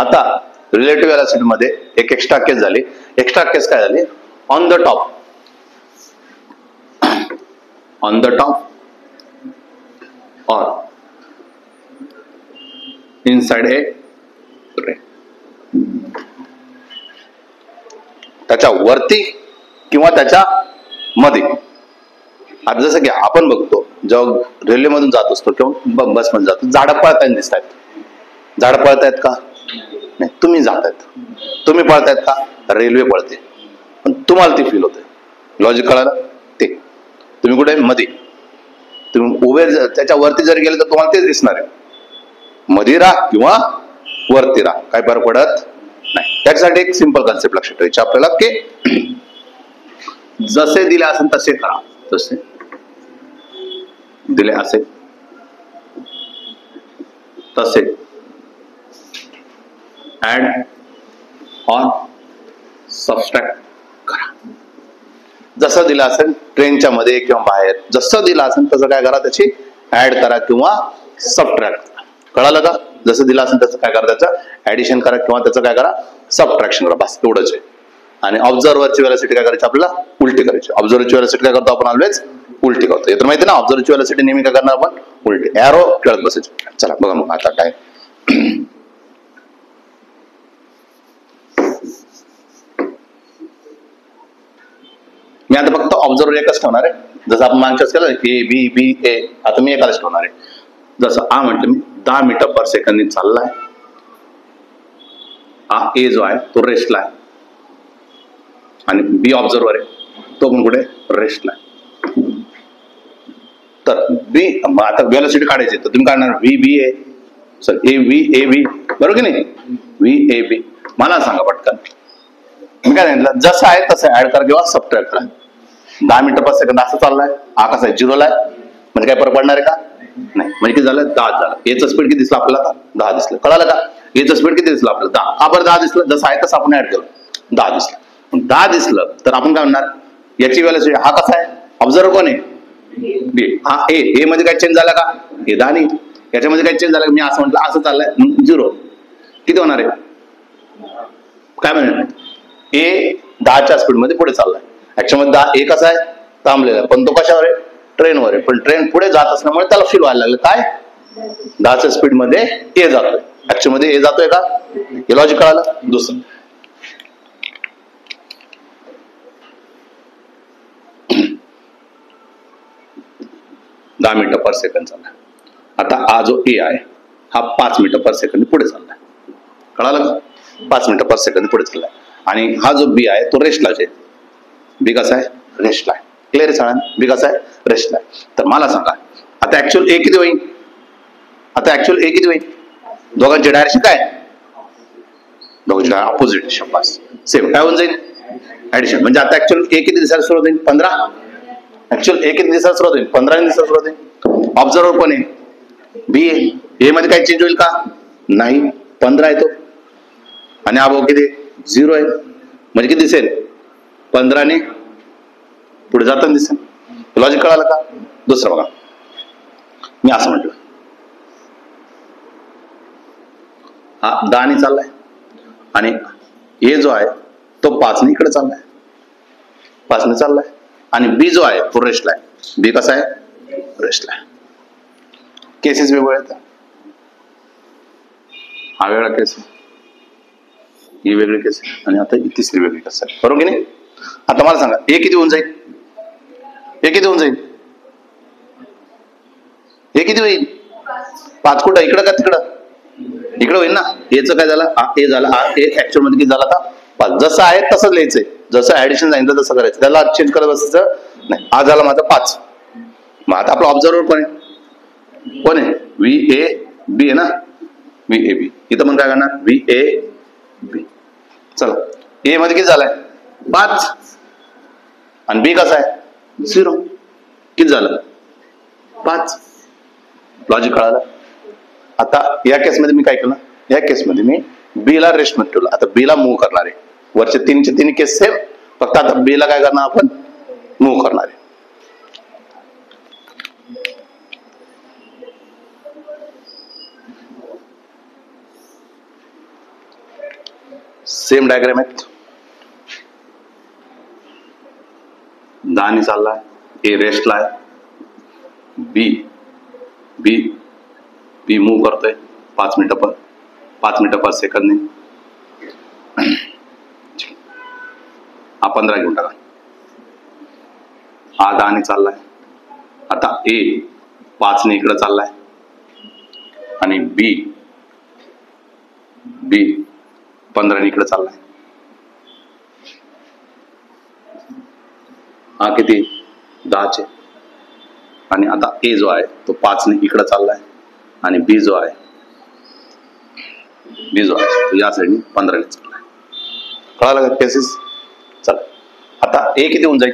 आता relative velocity मध्ये एक एक्स्ट्रा केस झाली. एक्स्ट्रा केस काय झाली? On the top, on the top और इनसाइड ए ट्रेन. त्याच्या वरती किंवा त्याच्या मध्ये. आता जसं की आपण बघतो जेव्हा रेल्वे मधून जात असतो किंवा बस मध्ये जातो, झाडं पळताना दिसत आहेत. झाडं पळतायत का? नाही. तुम्ही जातायत. तुम्ही पळतायत का? रेल्वे पळते. पण तुम्हाला ती फील होते. लॉजिक कळालं? ते तुम्ही कुठे मध्ये, तुम्ही उभे त्याच्या वरती जर गेले तर तुम्हाला तेच दिसणार आहे. मध्ये राहा किंवा वरती राहा, काय फरक पडत नाही. त्याच्यासाठी एक सिंपल कन्सेप्ट लक्षात ठेवायची आपल्याला की जसे दिले असेल तसे करा. तसे दिले असेल तसे ऍड ऑन सबस्ट्रॅक्ट करा. जसं दिलं असेल ट्रेनच्या मध्ये किंवा बाहेर, जसं दिलं असेल तसं काय करा, त्याची ऍड करा किंवा सबट्रॅक्ट करा. कळालं का? जसं दिलं असेल त्याचं काय करा, त्याचं ऍडिशन करा किंवा त्याचं काय करा, सबट्रॅक्शन करा. बस एवढंच आहे. आणि ऑब्झर्व्हरची व्हेलॉसिटी काय करायची आपल्याला? उलटी करायची. ऑब्झर्व्हरची व्हेलॉसिटी काय करतो आपण? ऑलवेज उलटी करतो. हे तर माहिती ना, ऑब्झर्व्हरची व्हेलॉसिटी नेहमी काय करणार आपण? उलटी. एरो खेळत बसायची. चला बघा मग आता काय. मी आता फक्त ऑब्झर्वर एकच ठेवणार आहे. जसं आपण मागच्या केलं ए बी बी ए, आता मी एकाच ठेवणार आहे. जसं आ म्हटलं मी 10 मीटर पर सेकंद चाललाय. हा ए जो आहे तो रेस्टला आहे आणि बी ऑब्झर्वर आहे तो पण कुठे? रेस्टला आहे. तर बी आता व्हेलॉसिटी काढायची तर तुम्ही काढणार V B A, sir A V A B, बरोबर की नाही? V A B. मला सांगा पटकन, मी काय सांगितलं? जसं आहे तसं ऍड करा किंवा सबट्रॅक्ट करा. 10 मीटर पर सेकंद असं चाललाय, आकाश आहे 0 ला आहे, म्हणजे काय फरक पडणार आहे का? नाही. म्हणजे किती झालं? 10 झालं. याचं स्पीड किती दिसलं आपल्याला? 10 दिसलं. कळालं का? याचं स्पीड किती दिसलं आपल्याला? 10. का बरं 10 दिसलं? जसं आहे तसं आपण ऍड केलं, 10 दिसलं. 10 दिसलं तर आपण काय म्हणणार? याची व्हॅल्यू हा कसा आहे? ऑब्झर्वर कोण आहे? बी. हा ए मध्ये काय चेंज झाला का? हे 10 नाही. याच्यामध्ये काय चेंज झालं? मी असं म्हटलं असं चाललंय 0. किती होणार आहे? काय म्हणणार? ए 10च्या स्पीड मध्ये पुढे चाललाय. ऍक्च्युअली 10 ए कसा आहे? थांबलेला आहे. पण तो कशावर आहे? ट्रेनवर आहे. पण ट्रेन पुढे जात असल्यामुळे त्याला फील व्हायला लागलं काय? 10च्या स्पीड मध्ये ए जातोय. ऍक्च्युअली मध्ये ए जातोय का? हे लॉजिक कळालं? दुसरं, 10 मीटर पर सेकंद चाललाय. आता हा जो ए आहे हा 5 मीटर पर सेकंद पुढे चाललाय. कळालं का? 5 मीटर पर सेकंद पुढे चाललाय. आणि हा जो बी आहे तो रेस्टलाच आहे. बी कसा आहे? रेस्टला आहे. क्लिअर आहे सगळ्यांना? बी कसा आहे? रेस्टला आहे. तर मला सांगा आता ऍक्च्युअल ए किती होईल? आता ऍक्च्युअल ए किती होईल? दोघांची डायरेक्शन काय? दोघांची अपोजिट. शब्बास. सेम काय होऊन जाईल? ऍडिशन. म्हणजे आता ऍक्च्युअल ए किती दिसायला सुरुवात होईल? 15. ऍक्च्युअल ए किती दिसायला सुरुवात होईल? 15 दिसायला सुरुवात होईल. ऑब्झर्वर कोण आहे? बी ए. ए मध्ये काय चेंज होईल का? नाही. 15 आहे तो. आणि हा भाऊ किती? 0 आहे. म्हणजे किती दिसेल? 15 ने पुढे जाताना दिसेल. लॉजिक कळालं का? दुसरं बघा, मी असं म्हटलं हा 10 ने चाललाय आणि ए जो आहे तो 5 ने इकडे चाललाय. 5 ने चाललाय. आणि बी जो आहे तो रेस्टला आहे. बी कसा आहे? रेस्टला आहे. केसेस वेगवेगळे आहेत. हा वेगळा केस आहे, ही वेगळी केस आहे आणि आता ही तिसरी वेगळी केस आहे. बरोबर की नाही? आता मला सांगा ए किती होऊन जाईल? ए किती होऊन जाईल? ए किती होईल? 5 कुठं? इकडं का तिकडं? इकडं होईल ना. एचं काय झालं? ए झाला. ए ऍक्च्युअल मध्ये किती झाला? आता 5. जसं आहे तसंच लिहायचंय. जसं ऍडिशन सांगितलं तसं करायचं. त्याला चेंज करत बसायचं नाही. हा झाला माझा 5. मग आता आपला ऑब्झर्वर कोण आहे? कोण आहे? व्ही ए बी आहे ना. V A B. इथं मग काय करणार? V A B. चला ए मध्ये किती झालाय? 5. आणि बी कसा आहे? 0. किती झालं? 5. लॉजिक कळालं? आता या केसमध्ये मी काय केलं? या केसमध्ये मी बी ला रेस्ट मध्ये ठेवलं. आता बी ला मूव्ह करणार आहे. वरचे 3 केस सेम, फक्त आता बी ला काय करणार आपण? मूव्ह करणार आहे. सेम डायग्राम आहेत. दानी चाललाय, ए रेस्टला आहे, बी बी बी मूव्ह करतोय 5 मिनिटं 5 सेकंदने. हा 15 घेऊन टाका. हा 10 ने चाललाय. आता ए 5 ने इकडे चाललाय आणि बी 15 ने इकडे चाललाय. हा किती 10 चे. आणि आता ए जो आहे तो 5 ने इकडे चाललाय आणि बी जो आहे तो या साईडने 15 ने चाललाय. कळालं का केसेस? चला आता ए किती होऊन जाईल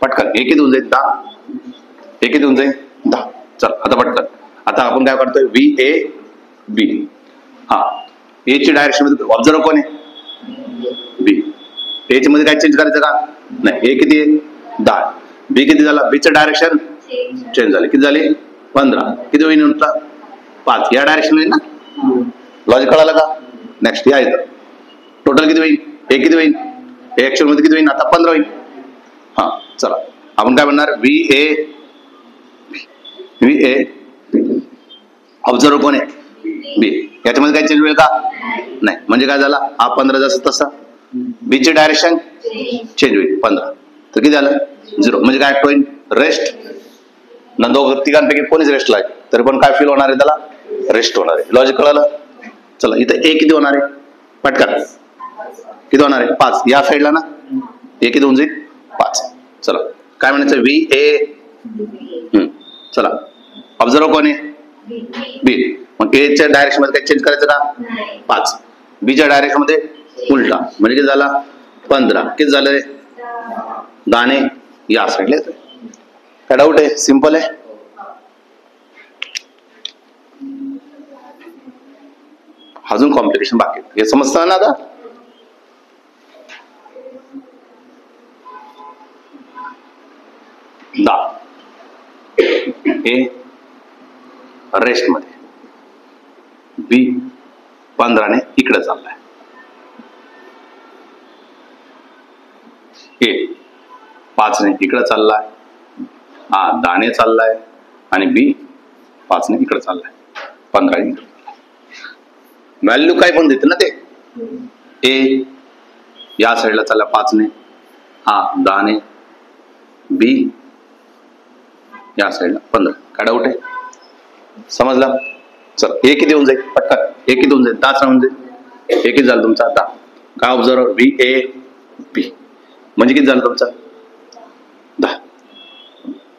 पटकन? ए किती होऊन जाईल? 10. ए किती होऊन जाईल? 10. चल आता पटकन. आता आपण काय करतोय? V A B. हा ए ची डायरेक्शन मध्ये ऑब्झर्व कोण आहे? बी. ए ची मध्ये काय चेंज करायचं का? नाही. ए किती आहे? 10. बी किती झाला? बी चं डायरेक्शन चेंज झाले. किती झाले? 15. किती होईल नंतर? 5. या डायरेक्शन होईल ना? लॉजिक कळालं का? नेक्स्ट या इथं टोटल किती होईल? ए किती होईल? ए ऍक्च्युअल मध्ये किती होईल? आता 15 होईल. हा चला आपण काय म्हणणार? व्ही ए ऑब्झर्व कोण आहे? बी. याच्यामध्ये काही चेंज होईल का? नाही. म्हणजे काय झाला? हा 15 जसं तसा. बी चे डायरेक्शन चेंज होईल 15. तर किती झालं? 0. म्हणजे काय होईल? रेस्ट. न तिघांपैकी कोणीच रेस्टला आहे तरी पण काय फील होणार आहे? त्याला रेस्ट होणार आहे. लॉजिक कळालं? चला इथं ए किती होणार आहे? पटकन किती होणार आहे? 5. या साईडला ना ए किती होऊन जाईल? 5. चला काय म्हणायचं? V A. चला ऑब्झर्व कोण आहे? बी. मग ए च्या डायरेक्शन मध्ये काय चेंज करायचं का? 5. बी च्या डायरेक्शन मध्ये उलटा म्हणजे किती झाला? 15. किती झालं? 10 ने या साईडला येतोय. काय डाऊट आहे? सिंपल आहे. अजून कॉम्प्लिकेशन बाकी हे समजतं ना? आता ए रेस्ट मध्ये, बी 15 ने इकडे चाललाय, ए 5 ने इकडे चाललाय, हा 10 ने चाललाय आणि बी 5 ने इकडे चाललाय, 15 ने. व्हॅल्यू काय पण देते ना ते. ए या साईडला चालला 5 ने, हा 10 ने, बी या साईडला 15. काय डाऊट आहे? समजला? चल ए किती होऊन जाईल पटकन? ए किती होऊन जाईल? 10 होऊन जाईल. ए किती झालं तुमचा? 10. काय ऑब्झर्व? बी ए बी म्हणजे किती झालं तुमचा? 10.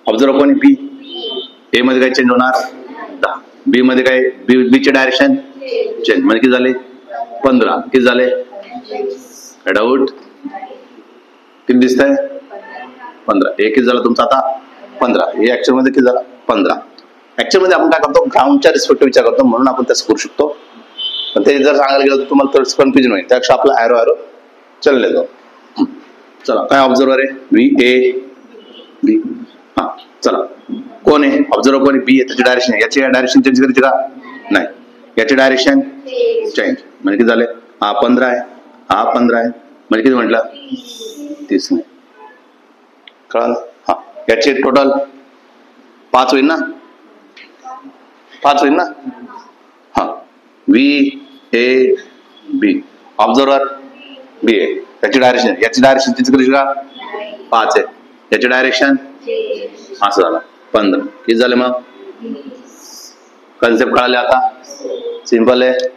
ऑब्झर्व कोणी? बी. ए मध्ये काय चेंज होणार? 10. बी मध्ये काय? बी चे डायरेक्शन चेंज म्हणजे किती झाले? 15. किती झाले? काय डाऊट? किती दिसतंय? 15. ए किती झाला तुमचा आता? 15. हे ऍक्च्युअल मध्ये किती झाला? 15. ऍक्च्युअल मध्ये आपण काय करतो? ग्राउंडच्या रिस्पेक्टिव्ह विचार करतो म्हणून आपण तसं करू शकतो. पण ते जर सांगायला गेलं तर तुम्हाला थोडंसं कन्फ्युजन होईल. त्यापेक्षा आपला ॲरो चालले जाऊ. चला काय ऑब्झर्वर आहे? बी ए बी. हा चला कोण आहे? ऑब्झर्वर कोण आहे? बी आहे. त्याची डायरेक्शन आहे. याची डायरेक्शन चेंज करायची का? नाही. याची डायरेक्शन चेंज म्हणजे किती झाले? हा 15 आहे, हा 15 आहे म्हणजे किती म्हटलं? 30 नाही. कळालं? हा याचे टोटल 5 होईल ना? 5 होईल ना? हा व्ही ए बी ऑब्झर्वर बी आहे. याची डायरेक्शन चेंज करायची का? 5 आहे. याची डायरेक्शन असं झालं 15. किती झाले मग? कन्सेप्ट कळाले आता? सिंपल आहे.